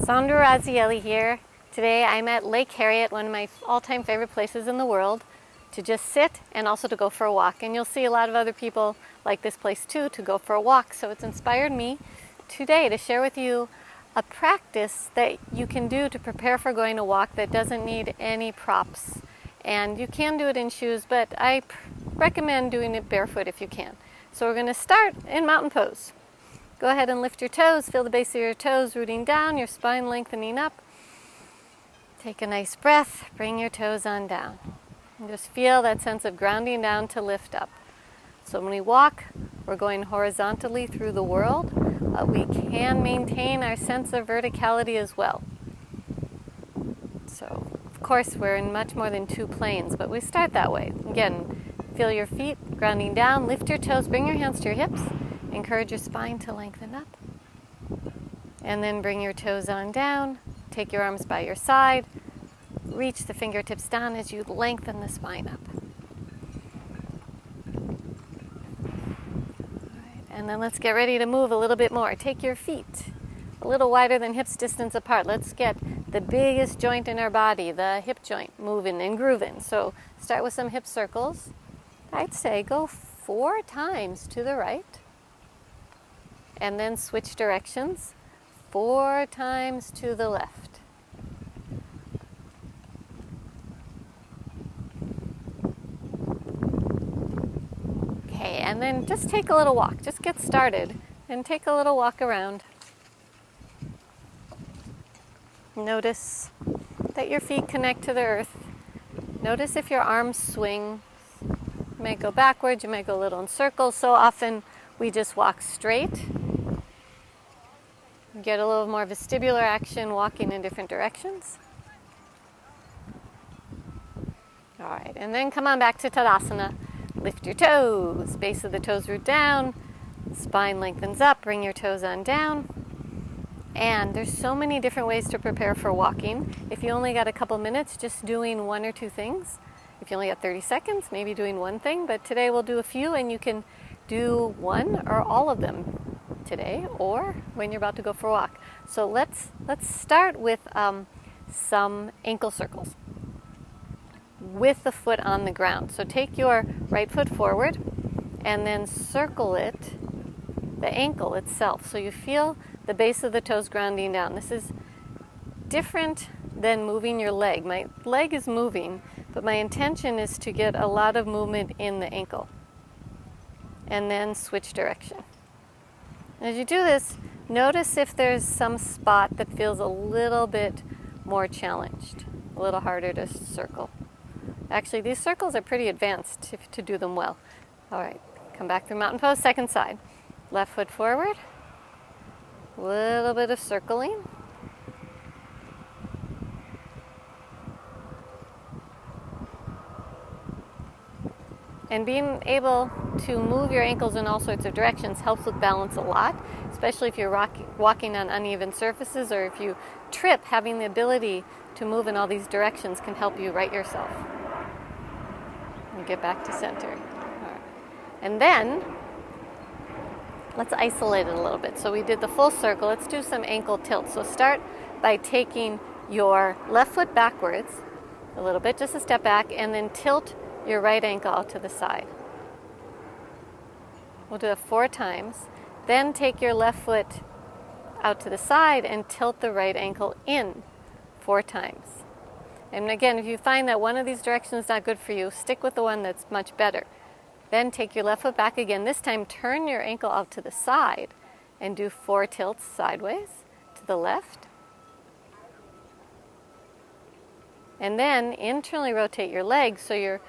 Sandra Razzielli here. Today I'm at Lake Harriet, one of my all-time favorite places in the world, to just sit and also to go for a walk. And you'll see a lot of other people like this place too, to go for a walk. So it's inspired me today to share with you a practice that you can do to prepare for going to walk that doesn't need any props. And you can do it in shoes, but I recommend doing it barefoot if you can. So we're going to start in mountain pose. Go ahead and lift your toes, feel the base of your toes rooting down, your spine lengthening up. Take a nice breath, bring your toes on down. And just feel that sense of grounding down to lift up. So when we walk, we're going horizontally through the world. We can maintain our sense of verticality as well. So, of course, we're in much more than two planes, but we start that way. Again, feel your feet grounding down, lift your toes, bring your hands to your hips. Encourage your spine to lengthen up. And then bring your toes on down. Take your arms by your side. Reach the fingertips down as you lengthen the spine up. Right, and then let's get ready to move a little bit more. Take your feet a little wider than hips distance apart. Let's get the biggest joint in our body, the hip joint, moving and grooving. So start with some hip circles. I'd say go 4 times to the right. And then switch directions 4 times to the left. Okay, and then just take a little walk. Just get started and take a little walk around. Notice that your feet connect to the earth. Notice if your arms swing. You might go backwards, you might go a little in circles. So often we just walk straight. Get a little more vestibular action walking in different directions. All right, and then come on back to Tadasana. Lift your toes, base of the toes root down, spine lengthens up, bring your toes on down. And there's so many different ways to prepare for walking. If you only got a couple minutes, just doing 1 or 2 things. If you only got 30 seconds, maybe doing one thing, but today we'll do a few and you can do one or all of them today or when you're about to go for a walk. So let's start with some ankle circles with the foot on the ground. So take your right foot forward and then circle it, the ankle itself. So you feel the base of the toes grounding down. This is different than moving your leg. My leg is moving, but my intention is to get a lot of movement in the ankle. And then switch direction. As you do this, notice if there's some spot that feels a little bit more challenged, a little harder to circle. Actually, these circles are pretty advanced to do them well. All right, come back through mountain pose, second side. Left foot forward, a little bit of circling. And being able to move your ankles in all sorts of directions helps with balance a lot, especially if you're walking on uneven surfaces or if you trip. Having the ability to move in all these directions can help you right yourself. And get back to center. All right. And then, let's isolate it a little bit. So we did the full circle. Let's do some ankle tilts. So start by taking your left foot backwards a little bit, just a step back, and then tilt your right ankle out to the side. We'll do it 4 times. Then take your left foot out to the side and tilt the right ankle in 4 times. And again, if you find that one of these directions is not good for you, stick with the one that's much better. Then take your left foot back again. This time turn your ankle out to the side and do 4 tilts sideways to the left. And then internally rotate your legs so your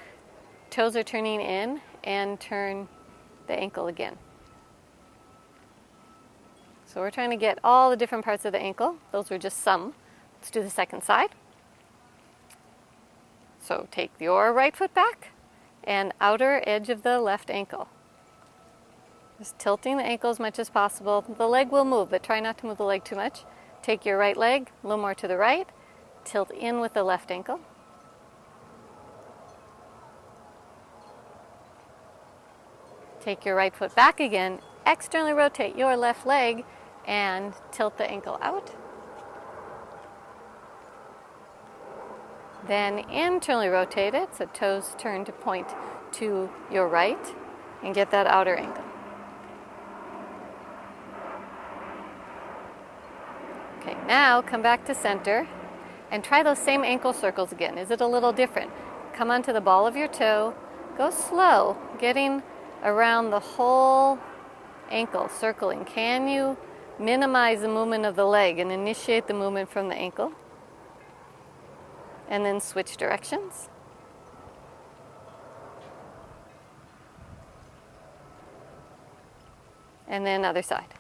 toes are turning in and turn the ankle again. So we're trying to get all the different parts of the ankle. Those were just some. Let's do the second side. So take your right foot back and outer edge of the left ankle. Just tilting the ankle as much as possible. The leg will move, but try not to move the leg too much. Take your right leg a little more to the right. Tilt in with the left ankle. Take your right foot back again, externally rotate your left leg and tilt the ankle out. Then internally rotate it, so toes turn to point to your right, and get that outer ankle. Okay, now come back to center and try those same ankle circles again. Is it a little different? Come onto the ball of your toe, go slow, getting around the whole ankle, circling. Can you minimize the movement of the leg and initiate the movement from the ankle? And then switch directions. And then other side.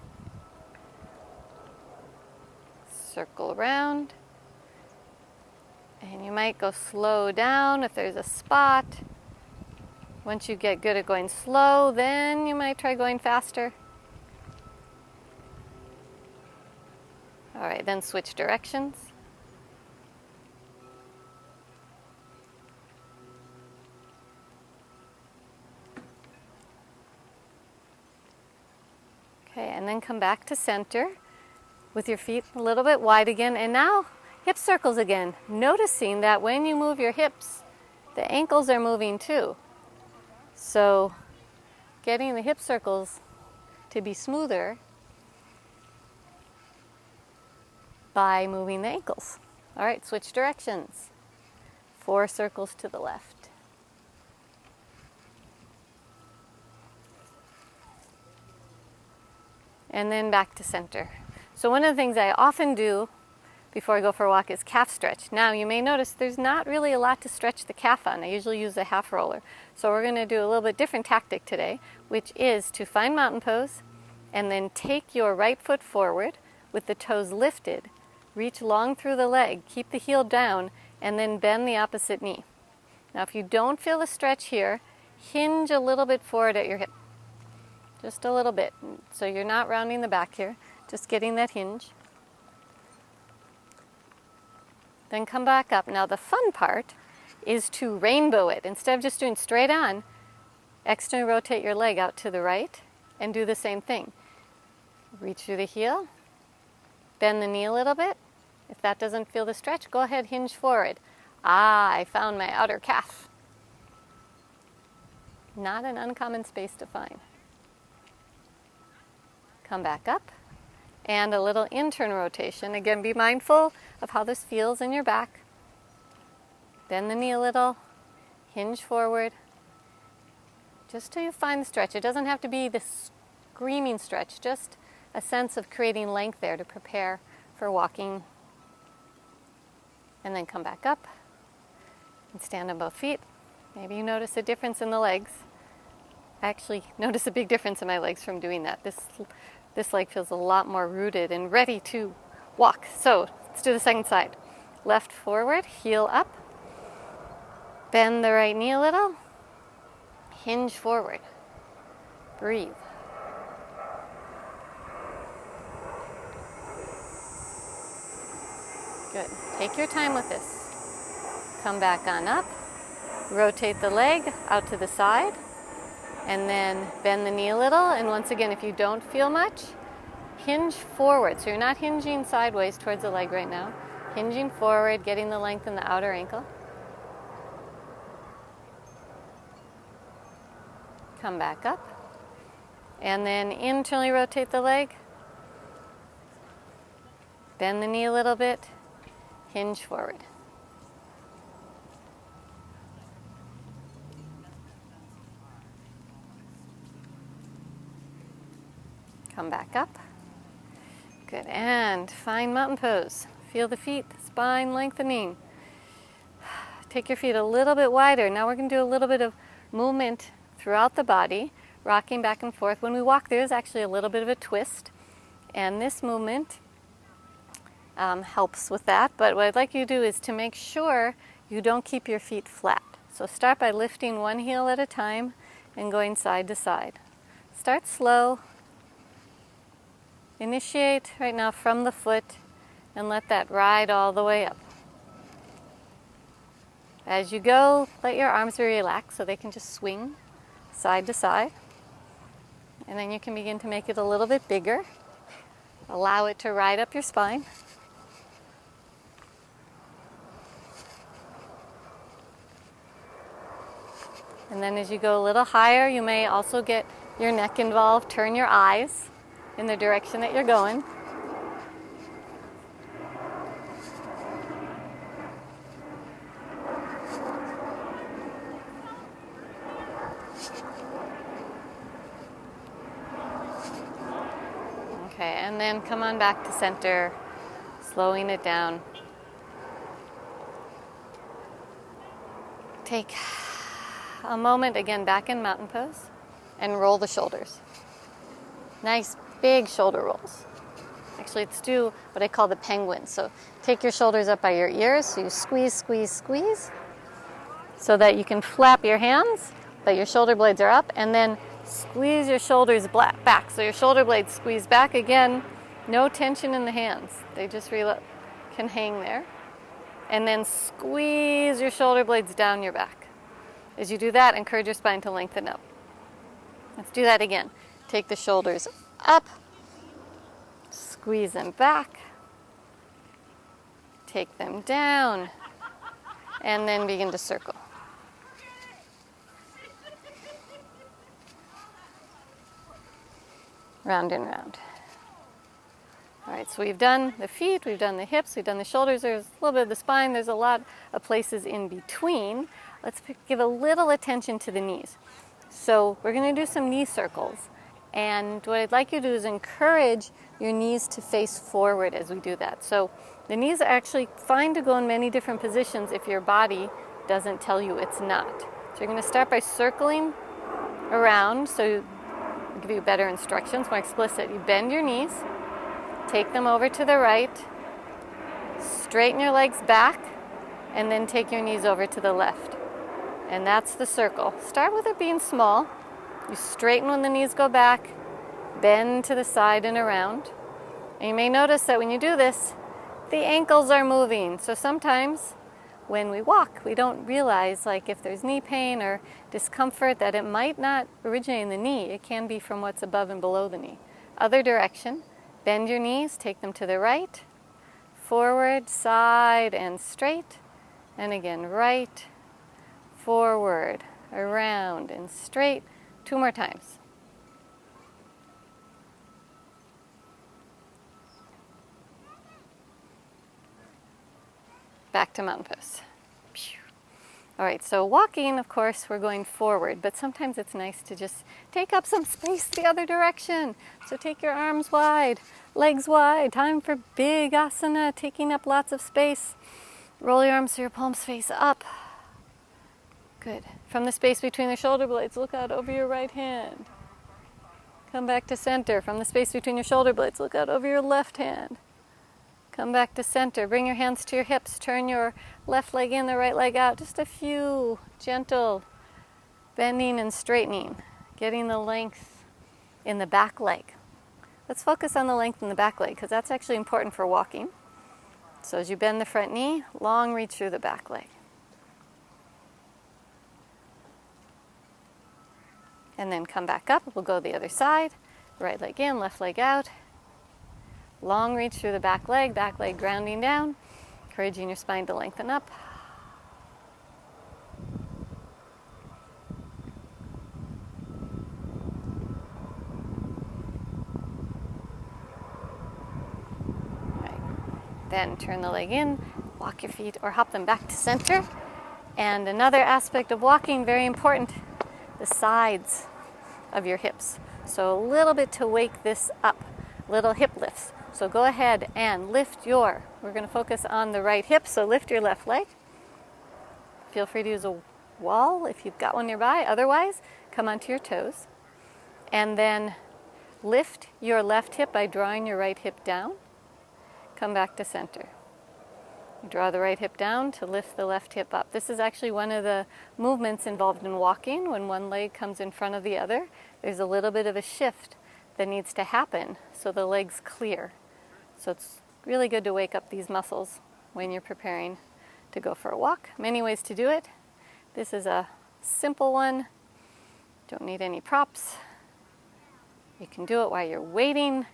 Circle around. And you might go slow down if there's a spot. Once you get good at going slow, then you might try going faster. All right, then switch directions. Okay, and then come back to center with your feet a little bit wide again. And now hip circles again, noticing that when you move your hips, the ankles are moving too. So getting the hip circles to be smoother by moving the ankles. All right, switch directions. 4 circles to the left. And then back to center. So one of the things I often do before I go for a walk is calf stretch. Now you may notice there's not really a lot to stretch the calf on. I usually use a half roller. So we're going to do a little bit different tactic today, which is to find mountain pose and then take your right foot forward with the toes lifted, reach long through the leg, keep the heel down, and then bend the opposite knee. Now if you don't feel the stretch here, hinge a little bit forward at your hip. Just a little bit. So you're not rounding the back here, just getting that hinge. Then come back up. Now the fun part is to rainbow it. Instead of just doing straight on, externally rotate your leg out to the right and do the same thing. Reach through the heel, bend the knee a little bit. If that doesn't feel the stretch, go ahead, hinge forward. Ah, I found my outer calf. Not an uncommon space to find. Come back up, and a little internal rotation. Again, be mindful of how this feels in your back. Bend the knee a little, hinge forward, just till you find the stretch. It doesn't have to be this screaming stretch, just a sense of creating length there to prepare for walking. And then come back up and stand on both feet. Maybe you notice a difference in the legs. I actually notice a big difference in my legs from doing that. This leg feels a lot more rooted and ready to walk. So let's do the second side. Left forward, heel up. Bend the right knee a little. Hinge forward. Breathe. Good. Take your time with this. Come back on up. Rotate the leg out to the side. And then bend the knee a little. And once again, if you don't feel much, hinge forward. So you're not hinging sideways towards the leg right now. Hinging forward, getting the length in the outer ankle. Come back up. And then internally rotate the leg. Bend the knee a little bit. Hinge forward. Come back up. Good. And find mountain pose. Feel the feet, spine lengthening. Take your feet a little bit wider. Now we're going to do a little bit of movement throughout the body, rocking back and forth. When we walk, there's actually a little bit of a twist. And this movement helps with that. But what I'd like you to do is to make sure you don't keep your feet flat. So start by lifting one heel at a time and going side to side. Start slow. Initiate right now from the foot and let that ride all the way up. As you go, let your arms be relaxed so they can just swing side to side. And then you can begin to make it a little bit bigger. Allow it to ride up your spine. And then as you go a little higher, you may also get your neck involved. Turn your eyes in the direction that you're going. Okay, and then come on back to center, slowing it down. Take a moment again back in mountain pose and roll the shoulders. Nice big shoulder rolls. Actually, let's do what I call the penguin. So take your shoulders up by your ears, so you squeeze, squeeze, squeeze, so that you can flap your hands, but your shoulder blades are up, and then squeeze your shoulders back. So your shoulder blades squeeze back again, no tension in the hands. They just can hang there. And then squeeze your shoulder blades down your back. As you do that, encourage your spine to lengthen up. Let's do that again. Take the shoulders up, squeeze them back, take them down, and then begin to circle. Round and round. All right, so we've done the feet, we've done the hips, we've done the shoulders, there's a little bit of the spine, there's a lot of places in between. Let's give a little attention to the knees. So we're going to do some knee circles, and what I'd like you to do is encourage your knees to face forward as we do that. So the knees are actually fine to go in many different positions if your body doesn't tell you it's not. So you're going to start by circling around, so I'll give you better instructions, more explicit. You bend your knees, take them over to the right, straighten your legs back, and then take your knees over to the left. And that's the circle. Start with it being small. You straighten when the knees go back, bend to the side and around. And you may notice that when you do this, the ankles are moving. So sometimes when we walk, we don't realize, like if there's knee pain or discomfort, that it might not originate in the knee. It can be from what's above and below the knee. Other direction. Bend your knees, take them to the right, forward, side, and straight. And again, right, forward, around, and straight. 2 more times. Back to mountain pose. All right, so walking, of course, we're going forward, but sometimes it's nice to just take up some space the other direction. So take your arms wide, legs wide. Time for big asana, taking up lots of space. Roll your arms so your palms face up. Good. From the space between the shoulder blades, look out over your right hand. Come back to center. From the space between your shoulder blades, look out over your left hand. Come back to center. Bring your hands to your hips. Turn your left leg in, the right leg out. Just a few gentle bending and straightening. Getting the length in the back leg. Let's focus on the length in the back leg because that's actually important for walking. So as you bend the front knee, long reach through the back leg. And then come back up. We'll go the other side. Right leg in, left leg out. Long reach through the back leg grounding down, encouraging your spine to lengthen up. Right. Then turn the leg in, walk your feet or hop them back to center. And another aspect of walking, very important, the sides of your hips. So a little bit to wake this up, little hip lifts. So go ahead and lift we're going to focus on the right hip, so lift your left leg. Feel free to use a wall if you've got one nearby. Otherwise, come onto your toes. And then lift your left hip by drawing your right hip down. Come back to center. Draw the right hip down to lift the left hip up. This is actually one of the movements involved in walking. When one leg comes in front of the other, there's a little bit of a shift that needs to happen so the leg's clear. So it's really good to wake up these muscles when you're preparing to go for a walk. Many ways to do it. This is a simple one. Don't need any props. You can do it while you're waiting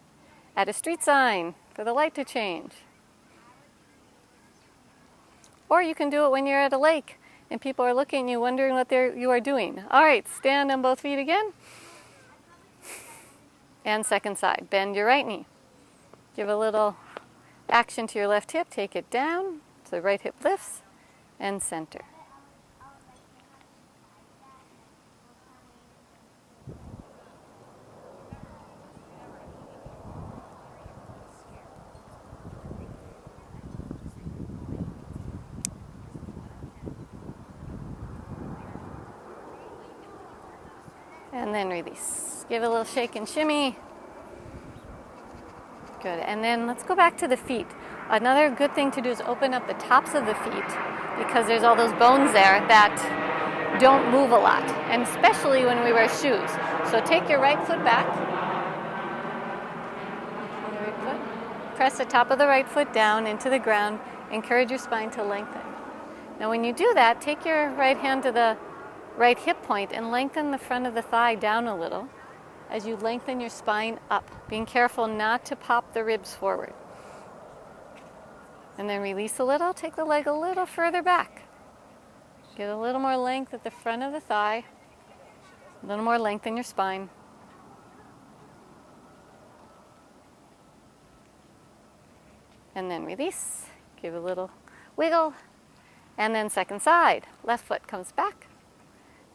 at a street sign for the light to change. Or you can do it when you're at a lake and people are looking at you wondering what you are doing. All right, stand on both feet again. And second side, bend your right knee. Give a little action to your left hip, take it down, so the right hip lifts, and center. And then release. Give it a little shake and shimmy. Good. And then let's go back to the feet. Another good thing to do is open up the tops of the feet because there's all those bones there that don't move a lot, and especially when we wear shoes. So take your right foot back. Press the top of the right foot down into the ground. Encourage your spine to lengthen. Now when you do that, take your right hand to the right hip point and lengthen the front of the thigh down a little as you lengthen your spine up, being careful not to pop the ribs forward. And then release a little, take the leg a little further back. Get a little more length at the front of the thigh, a little more length in your spine. And then release, give a little wiggle, and then second side. Left foot comes back.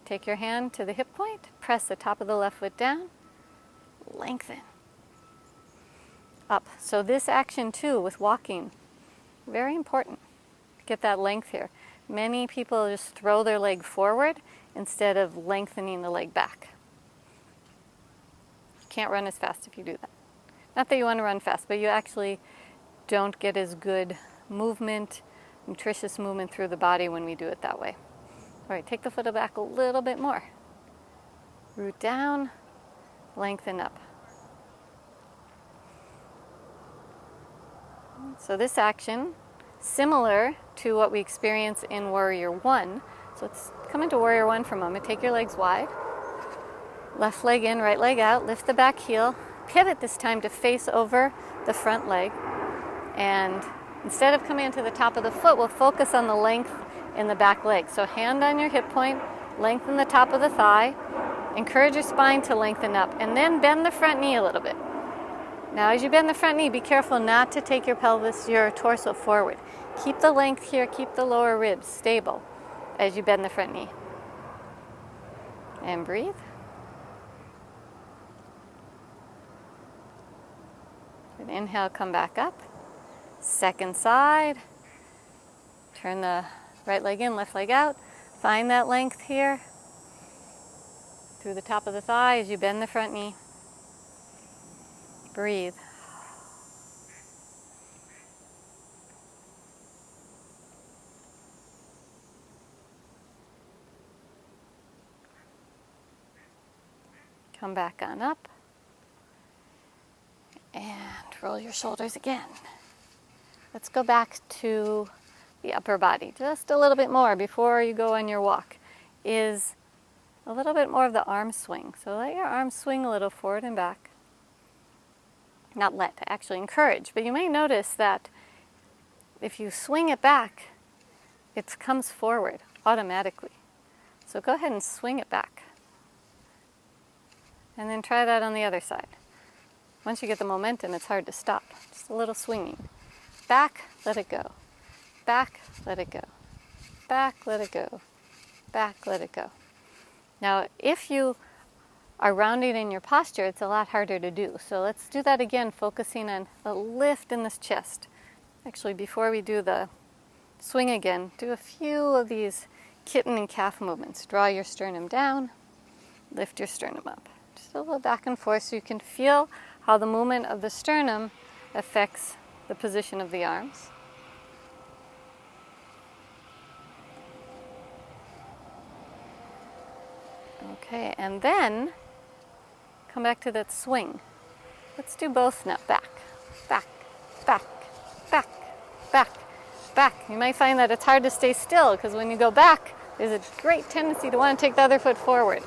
Take your hand to the hip point, press the top of the left foot down, lengthen. Up. So this action too with walking, very important. Get that length here. Many people just throw their leg forward instead of lengthening the leg back. You can't run as fast if you do that. Not that you want to run fast, but you actually don't get as good movement, nutritious movement through the body when we do it that way. All right, take the foot back a little bit more. Root down, lengthen up. So this action, similar to what we experience in Warrior One. So let's come into Warrior One for a moment. Take your legs wide. Left leg in, right leg out. Lift the back heel. Pivot this time to face over the front leg. And instead of coming into the top of the foot, we'll focus on the length in the back leg. So hand on your hip point, lengthen the top of the thigh, encourage your spine to lengthen up, and then bend the front knee a little bit. Now as you bend the front knee, be careful not to take your pelvis, your torso forward. Keep the length here, keep the lower ribs stable as you bend the front knee. And breathe. And inhale, come back up. Second side. Turn the right leg in, left leg out. Find that length here through the top of the thigh as you bend the front knee. Breathe. Come back on up. And roll your shoulders again. Let's go back to the upper body just a little bit more before you go on your walk. Is a little bit more of the arm swing. So let your arms swing a little forward and back. Not let, actually encourage. But you may notice that if you swing it back, it comes forward automatically. So go ahead and swing it back. And then try that on the other side. Once you get the momentum, it's hard to stop. Just a little swinging. Back, let it go. Back, let it go. Back, let it go. Back, let it go. Now, if you are rounding in your posture, it's a lot harder to do. So let's do that again, focusing on a lift in this chest. Actually, before we do the swing again, do a few of these kitten and calf movements. Draw your sternum down, lift your sternum up. Just a little back and forth so you can feel how the movement of the sternum affects the position of the arms. Okay, and then come back to that swing. Let's do both now. Back, back, back, back, back, back. You might find that it's hard to stay still because when you go back, there's a great tendency to want to take the other foot forward.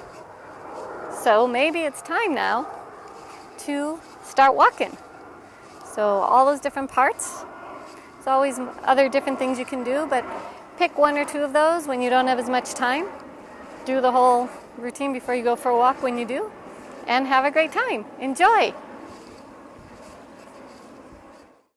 So maybe it's time now to start walking. So all those different parts. There's always other different things you can do, but Pick one or two of those when you don't have as much time. Do the whole routine before you go for a walk when you do. And have a great time. Enjoy!